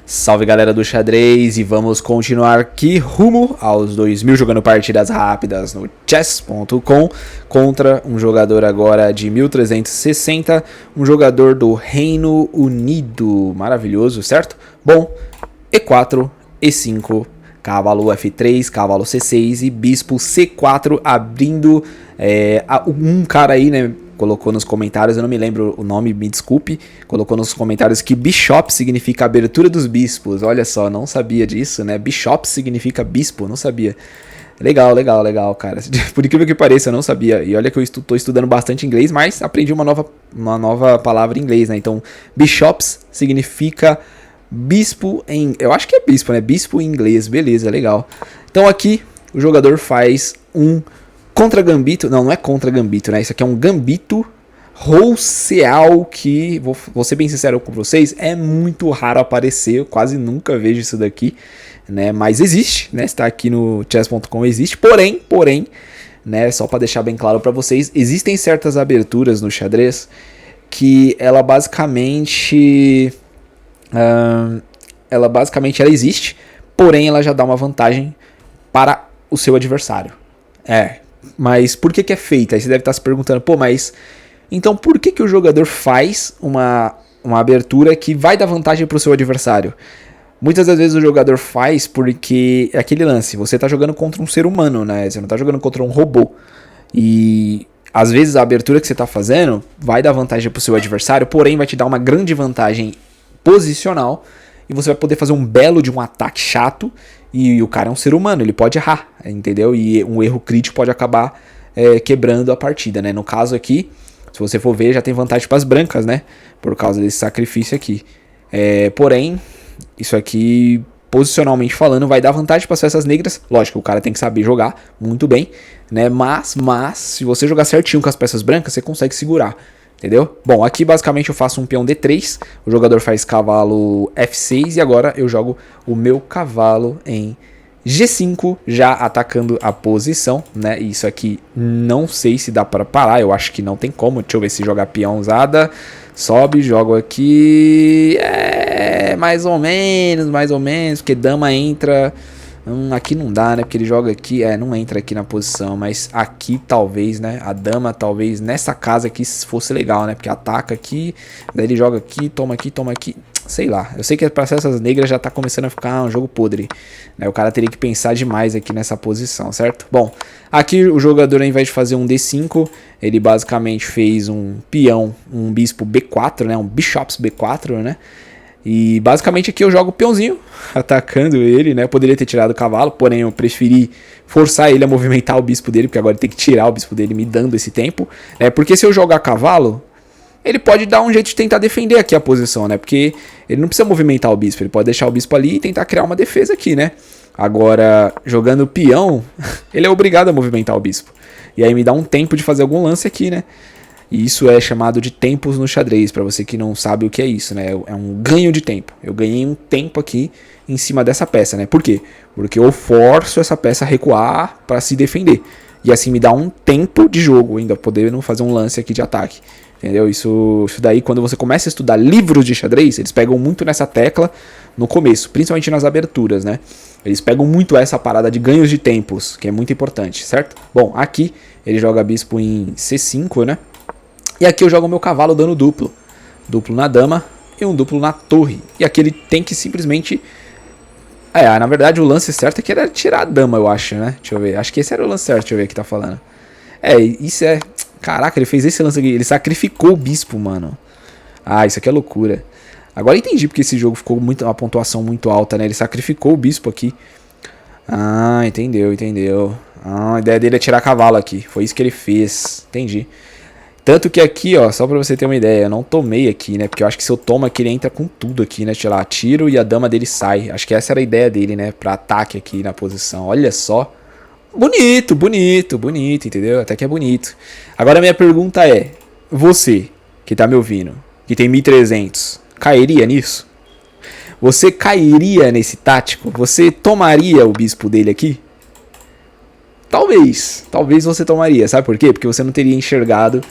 Salve galera do xadrez, e vamos continuar aqui rumo aos 2000 jogando partidas rápidas no chess.com contra um jogador agora de 1360, um jogador do Reino Unido, maravilhoso, certo? Bom, E4, E5, cavalo F3, cavalo C6 e bispo C4 abrindo um cara aí, né? Colocou nos comentários, eu não me lembro o nome, me desculpe, colocou nos comentários que Bishop significa abertura dos bispos. Olha só, não sabia disso, né? Bishop significa bispo, não sabia. Legal, cara. Por incrível que pareça, eu não sabia. E olha que eu estou estudando bastante inglês, mas aprendi uma nova palavra em inglês, né? Então, Bishops significa bispo em... Eu acho que é bispo, né? Bispo em inglês, beleza, legal. Então aqui, o jogador faz um... contra-gambito, não é contra-gambito, né? Isso aqui é um gambito rousseal que, vou ser bem sincero com vocês, é muito raro aparecer, eu quase nunca vejo isso daqui, né? Mas existe, né? Está aqui no chess.com, existe, porém, né? Só para deixar bem claro para vocês, existem certas aberturas no xadrez que ela basicamente ela existe, porém ela já dá uma vantagem para o seu adversário. Mas por que é feita? Aí você deve estar se perguntando, pô, mas então por que o jogador faz uma abertura que vai dar vantagem para o seu adversário? Muitas das vezes o jogador faz porque é aquele lance, você está jogando contra um ser humano, né? Você não está jogando contra um robô. E às vezes a abertura que você está fazendo vai dar vantagem para o seu adversário, porém vai te dar uma grande vantagem posicional e você vai poder fazer um belo de um ataque chato. E o cara é um ser humano, ele pode errar, entendeu? E um erro crítico pode acabar quebrando a partida, né? No caso aqui, se você for ver, já tem vantagem para as brancas, né? Por causa desse sacrifício aqui. Porém, isso aqui, posicionalmente falando, vai dar vantagem para as peças negras. Lógico, o cara tem que saber jogar muito bem, né? Mas, se você jogar certinho com as peças brancas, você consegue segurar. Entendeu? Bom, aqui basicamente eu faço um peão D3, o jogador faz cavalo F6 e agora eu jogo o meu cavalo em G5, já atacando a posição, né? Isso aqui não sei se dá para parar, eu acho que não tem como. Deixa eu ver se jogar peãozada, sobe, jogo aqui, mais ou menos, porque dama entra... aqui não dá, né? Porque ele joga aqui, não entra aqui na posição, mas aqui talvez, né? A dama talvez nessa casa aqui fosse legal, né? Porque ataca aqui, daí ele joga aqui, toma aqui, sei lá. Eu sei que para essas negras já tá começando a ficar um jogo podre, né? O cara teria que pensar demais aqui nessa posição, certo? Bom, aqui o jogador, ao invés de fazer um D5, ele basicamente fez um peão, um bispo B4, né? Um bishops B4, né? E basicamente aqui eu jogo o peãozinho, atacando ele, né? Eu poderia ter tirado o cavalo, porém eu preferi forçar ele a movimentar o bispo dele, porque agora ele tem que tirar o bispo dele me dando esse tempo. Porque se eu jogar cavalo, ele pode dar um jeito de tentar defender aqui a posição, né? Porque ele não precisa movimentar o bispo, ele pode deixar o bispo ali e tentar criar uma defesa aqui, né? Agora, jogando o peão, ele é obrigado a movimentar o bispo. E aí me dá um tempo de fazer algum lance aqui, né? E isso é chamado de tempos no xadrez, para você que não sabe o que é isso, né? É um ganho de tempo. Eu ganhei um tempo aqui em cima dessa peça, né? Por quê? Porque eu forço essa peça a recuar para se defender. E assim me dá um tempo de jogo, ainda podendo fazer um lance aqui de ataque. Entendeu? Isso daí, quando você começa a estudar livros de xadrez, eles pegam muito nessa tecla no começo, principalmente nas aberturas, né? Eles pegam muito essa parada de ganhos de tempos, que é muito importante, certo? Bom, aqui ele joga bispo em C5, né? E aqui eu jogo o meu cavalo dando duplo. Duplo na dama e um duplo na torre. E aqui ele tem que simplesmente... na verdade o lance certo é que era tirar a dama, eu acho, né? Deixa eu ver. Acho que esse era o lance certo, deixa eu ver o que tá falando. Isso é... Caraca, ele fez esse lance aqui. Ele sacrificou o bispo, mano. Isso aqui é loucura. Agora eu entendi porque esse jogo ficou uma pontuação muito alta, né? Ele sacrificou o bispo aqui. Entendeu. A ideia dele é tirar cavalo aqui. Foi isso que ele fez. Entendi. Tanto que aqui, ó, só pra você ter uma ideia, eu não tomei aqui, né? Porque eu acho que se eu tomo aqui, ele entra com tudo aqui, né? Sei lá, tiro e a dama dele sai. Acho que essa era a ideia dele, né? Pra ataque aqui na posição. Olha só. Bonito, entendeu? Até que é bonito. Agora a minha pergunta é, você que tá me ouvindo, que tem 1300, cairia nisso? Você cairia nesse tático? Você tomaria o bispo dele aqui? Talvez você tomaria. Sabe por quê? Porque você não teria enxergado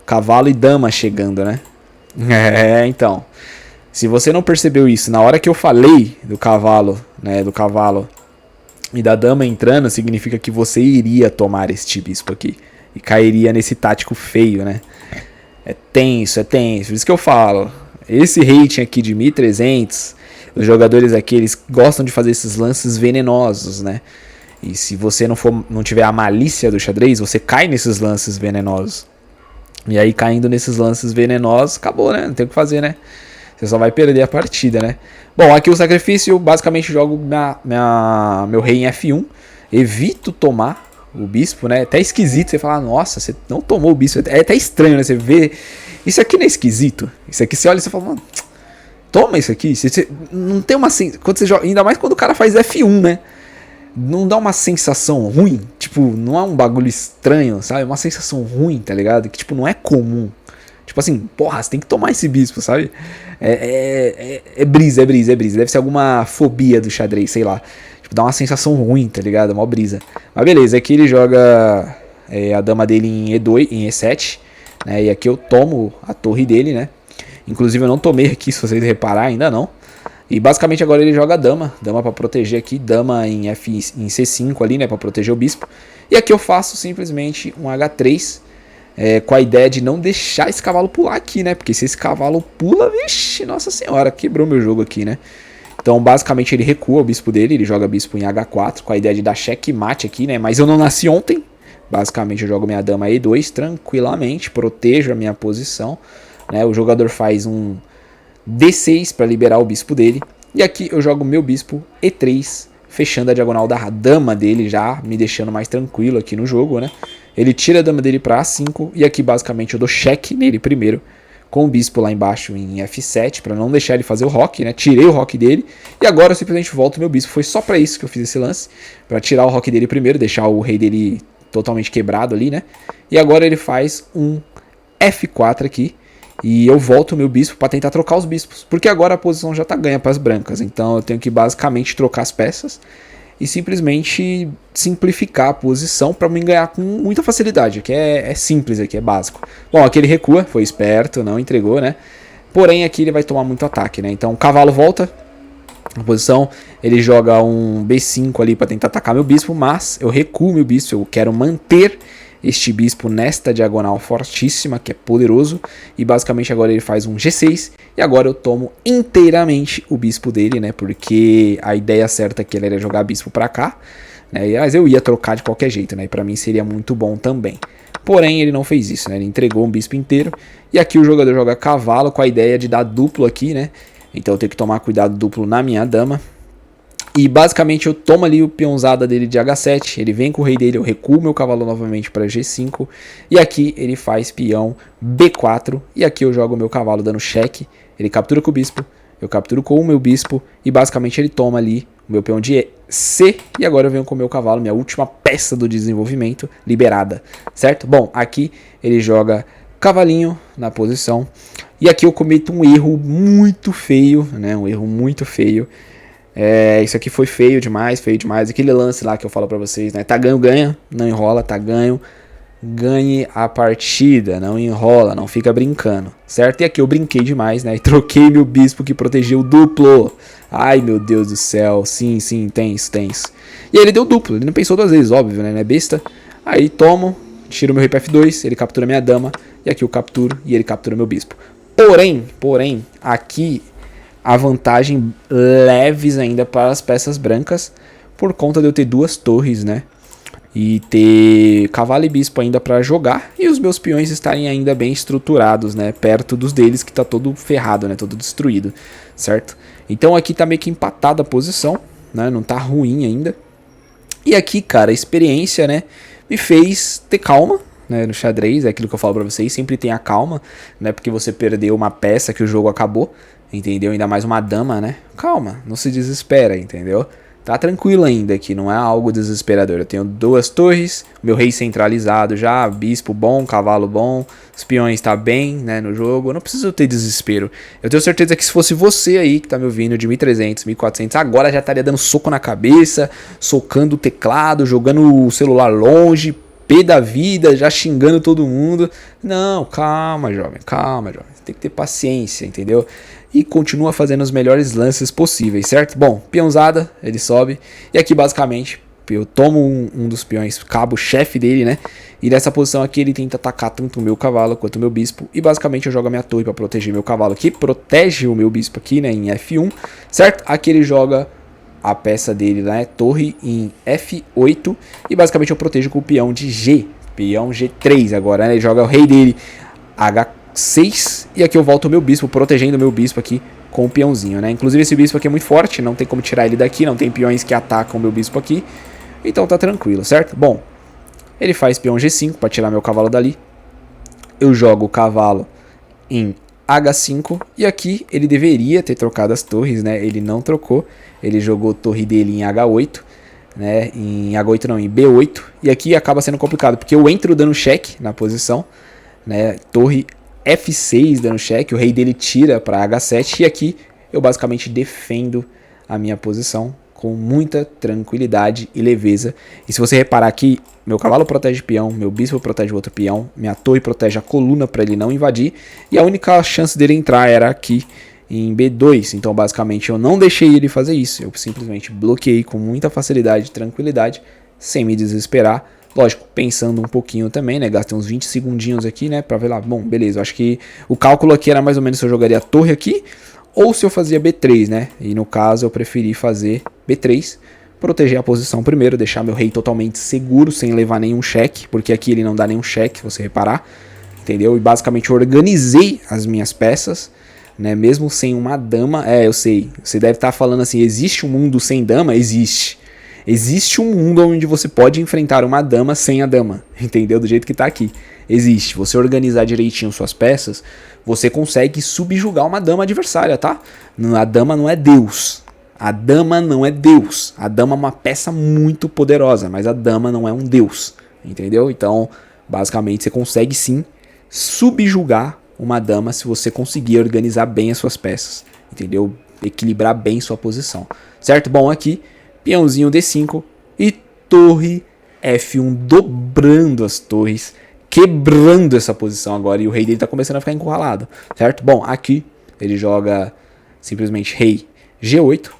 cavalo e dama chegando, né? Então. Se você não percebeu isso na hora que eu falei do cavalo, né, do cavalo e da dama entrando, significa que você iria tomar este bispo aqui e cairia nesse tático feio, né? É tenso, é tenso. Por isso que eu falo, esse rating aqui de 1300, os jogadores aqui, eles gostam de fazer esses lances venenosos, né? E se você não tiver a malícia do xadrez, você cai nesses lances venenosos. E aí, caindo nesses lances venenosos, acabou, né? Não tem o que fazer, né? Você só vai perder a partida, né? Bom, aqui o sacrifício, eu basicamente jogo meu rei em F1. Evito tomar o bispo, né? É até esquisito você falar, nossa, você não tomou o bispo. É até estranho, né? Você vê... Isso aqui não é esquisito. Isso aqui você olha e você fala, mano, toma isso aqui. Você não tem uma... Quando você joga, ainda mais quando o cara faz F1, né? Não dá uma sensação ruim. Tipo, não é um bagulho estranho, sabe? É uma sensação ruim, tá ligado? Que, tipo, não é comum. Tipo assim, porra, você tem que tomar esse bispo, sabe? É brisa. Deve ser alguma fobia do xadrez, sei lá. Tipo, dá uma sensação ruim, tá ligado? Mó brisa. Mas beleza, aqui ele joga a dama dele em E2, em E7. Né? E aqui eu tomo a torre dele, né? Inclusive eu não tomei aqui, se vocês reparar, ainda não. E basicamente agora ele joga dama pra proteger aqui, dama em C5 ali, né? Pra proteger o bispo. E aqui eu faço simplesmente um H3. Com a ideia de não deixar esse cavalo pular aqui, né? Porque se esse cavalo pula, vixe, nossa senhora, quebrou meu jogo aqui, né? Então, basicamente, ele recua o bispo dele, ele joga bispo em H4, com a ideia de dar checkmate aqui, né? Mas eu não nasci ontem. Basicamente, eu jogo minha dama E2 tranquilamente, protejo a minha posição, né? O jogador faz um D6 para liberar o bispo dele. E aqui eu jogo meu bispo E3, fechando a diagonal da dama dele já, me deixando mais tranquilo aqui no jogo, né? Ele tira a dama dele para A5 e aqui basicamente eu dou cheque nele primeiro, com o bispo lá embaixo em F7, para não deixar ele fazer o roque, né? Tirei o roque dele e agora eu simplesmente volto meu bispo. Foi só para isso que eu fiz esse lance, para tirar o roque dele primeiro, deixar o rei dele totalmente quebrado ali, né? E agora ele faz um F4 aqui e eu volto o meu bispo para tentar trocar os bispos, porque agora a posição já tá ganha para as brancas, então eu tenho que basicamente trocar as peças e simplesmente simplificar a posição para mim ganhar com muita facilidade, que é simples aqui, é básico. Bom, aqui ele recua, foi esperto, não entregou, né? Porém aqui ele vai tomar muito ataque, né? Então o cavalo volta na posição, ele joga um B5 ali para tentar atacar meu bispo, mas eu recuo meu bispo, eu quero manter este bispo nesta diagonal fortíssima, que é poderoso, e basicamente agora ele faz um G6, e agora eu tomo inteiramente o bispo dele, né, porque a ideia certa aqui era jogar bispo pra cá, né, mas eu ia trocar de qualquer jeito, né, e pra mim seria muito bom também. Porém, ele não fez isso, né, ele entregou um bispo inteiro, e aqui o jogador joga cavalo com a ideia de dar duplo aqui, né, então eu tenho que tomar cuidado duplo na minha dama. E basicamente eu tomo ali o peãozada dele de H7, ele vem com o rei dele, eu recuo meu cavalo novamente para G5, e aqui ele faz peão B4, e aqui eu jogo o meu cavalo dando cheque, ele captura com o bispo, eu capturo com o meu bispo, e basicamente ele toma ali o meu peão de C, e agora eu venho com o meu cavalo, minha última peça do desenvolvimento, liberada, certo? Bom, aqui ele joga cavalinho na posição, e aqui eu cometo um erro muito feio, né, um erro muito feio. Isso aqui foi feio demais. Aquele lance lá que eu falo pra vocês, né? Tá ganho, ganha, não enrola, tá ganho, ganhe a partida, não enrola, não fica brincando, certo? E aqui eu brinquei demais, né? E troquei meu bispo que protegeu o duplo. Ai, meu Deus do céu, sim, tenso. E aí ele deu duplo, ele não pensou duas vezes, óbvio, né? Não é besta. Aí tomo, tiro meu rei pra F2, ele captura minha dama, e aqui eu capturo e ele captura meu bispo. Porém, aqui a vantagem leves ainda para as peças brancas, por conta de eu ter duas torres, né? E ter cavalo e bispo ainda para jogar, e os meus peões estarem ainda bem estruturados, né? Perto dos deles, que tá todo ferrado, né? Todo destruído, certo? Então aqui tá meio que empatada a posição, né? Não tá ruim ainda. E aqui, cara, a experiência, né? Me fez ter calma, né? No xadrez, é aquilo que eu falo pra vocês, sempre tenha calma, né? Porque você perdeu uma peça que o jogo acabou. Entendeu? Ainda mais uma dama, né? Calma, não se desespera, entendeu? Tá tranquilo ainda aqui, não é algo desesperador. Eu tenho duas torres, meu rei centralizado já, bispo bom, cavalo bom, os peões tá bem, né, no jogo. Eu não preciso ter desespero. Eu tenho certeza que se fosse você aí que tá me ouvindo de 1300, 1400, agora já estaria dando soco na cabeça, socando o teclado, jogando o celular longe, pé da vida, já xingando todo mundo. Não, calma, jovem. Tem que ter paciência, entendeu? e continua fazendo os melhores lances possíveis, certo? Bom, peãozada, ele sobe, e aqui basicamente eu tomo um dos peões, cabo-chefe dele, né? E nessa posição aqui ele tenta atacar tanto o meu cavalo quanto o meu bispo, e basicamente eu jogo a minha torre para proteger meu cavalo aqui, protege o meu bispo aqui, né, em F1, certo? Aqui ele joga a peça dele, né, torre em F8, e basicamente eu protejo com o peão de G, peão G3 agora, né? Ele joga o rei dele H6, e aqui eu volto o meu bispo, protegendo o meu bispo aqui com o peãozinho, né? Inclusive esse bispo aqui é muito forte, não tem como tirar ele daqui, não tem peões que atacam o meu bispo aqui, então tá tranquilo, certo? Bom, ele faz peão G5 para tirar meu cavalo dali, eu jogo o cavalo em H5, e aqui ele deveria ter trocado as torres, né? Ele não trocou, ele jogou a torre dele em H8, né? Em H8 não, em B8, e aqui acaba sendo complicado, porque eu entro dando cheque na posição, né? Torre F6 dando cheque, o rei dele tira para H7, e aqui eu basicamente defendo a minha posição com muita tranquilidade e leveza. E se você reparar aqui, meu cavalo protege peão, meu bispo protege o outro peão, minha torre protege a coluna para ele não invadir, e a única chance dele entrar era aqui em B2, então basicamente eu não deixei ele fazer isso, eu simplesmente bloqueei com muita facilidade e tranquilidade, sem me desesperar. Lógico, pensando um pouquinho também, né? Gastei uns 20 segundinhos aqui, né? Pra ver lá. Bom, beleza. Eu acho que o cálculo aqui era mais ou menos se eu jogaria a torre aqui ou se eu fazia B3, né? E no caso eu preferi fazer B3, proteger a posição primeiro, deixar meu rei totalmente seguro, sem levar nenhum cheque, porque aqui ele não dá nenhum cheque, se você reparar, entendeu? E basicamente eu organizei as minhas peças, né? Mesmo sem uma dama. Eu sei. Você deve estar falando assim, existe um mundo sem dama? Existe. Existe um mundo onde você pode enfrentar uma dama sem a dama, entendeu? Do jeito que tá aqui. Existe. Você organizar direitinho suas peças, você consegue subjugar uma dama adversária, tá? A dama não é Deus. A dama não é Deus. A dama é uma peça muito poderosa, mas a dama não é um Deus, entendeu? Então, basicamente, você consegue sim subjugar uma dama se você conseguir organizar bem as suas peças, entendeu? Equilibrar bem sua posição, certo? Bom, aqui peãozinho D5 e torre F1, dobrando as torres, quebrando essa posição agora, e o rei dele tá começando a ficar encurralado, certo? Bom, aqui ele joga simplesmente rei G8,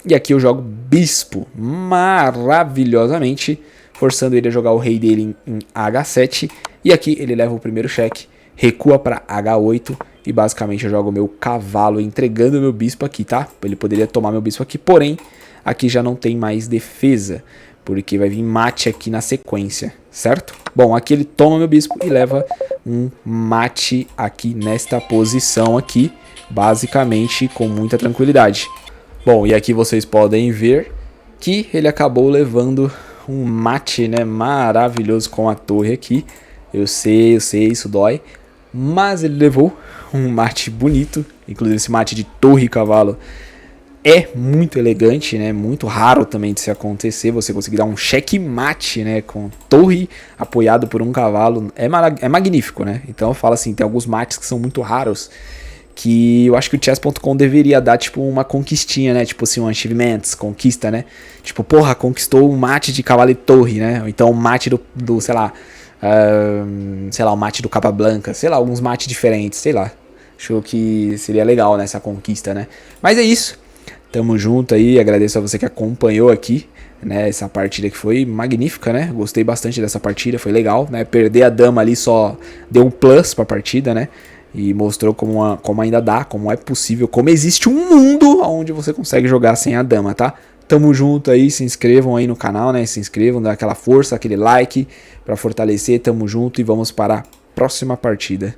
e aqui eu jogo bispo maravilhosamente, forçando ele a jogar o rei dele em H7, e aqui ele leva o primeiro cheque, recua para H8, e basicamente eu jogo o meu cavalo entregando o meu bispo aqui, tá? Ele poderia tomar meu bispo aqui, porém aqui já não tem mais defesa, porque vai vir mate aqui na sequência, certo? Bom, aqui ele toma meu bispo e leva um mate aqui nesta posição aqui, basicamente com muita tranquilidade. Bom, e aqui vocês podem ver que ele acabou levando um mate, né, maravilhoso com a torre aqui. Eu sei, isso dói, mas ele levou um mate bonito, inclusive esse mate de torre e cavalo é muito elegante, né? Muito raro também de se acontecer, você conseguir dar um checkmate, né? Com torre apoiado por um cavalo, é magnífico, né? Então eu falo assim, tem alguns mates que são muito raros, que eu acho que o chess.com deveria dar, tipo, uma conquistinha, né? Tipo assim, um achievements, conquista, né? Tipo, porra, conquistou um mate de cavalo e torre, né? Ou então um mate do sei lá, o mate do Capablanca, sei lá, alguns mates diferentes, sei lá. Acho que seria legal, né, essa conquista, né? Mas é isso. Tamo junto aí, agradeço a você que acompanhou aqui, né, essa partida que foi magnífica, né, gostei bastante dessa partida, foi legal, né, perder a dama ali só deu um plus pra partida, né, e mostrou como ainda dá, como é possível, como existe um mundo onde você consegue jogar sem a dama, tá? Tamo junto aí, se inscrevam aí no canal, né, se inscrevam, dá aquela força, aquele like pra fortalecer, tamo junto e vamos para a próxima partida.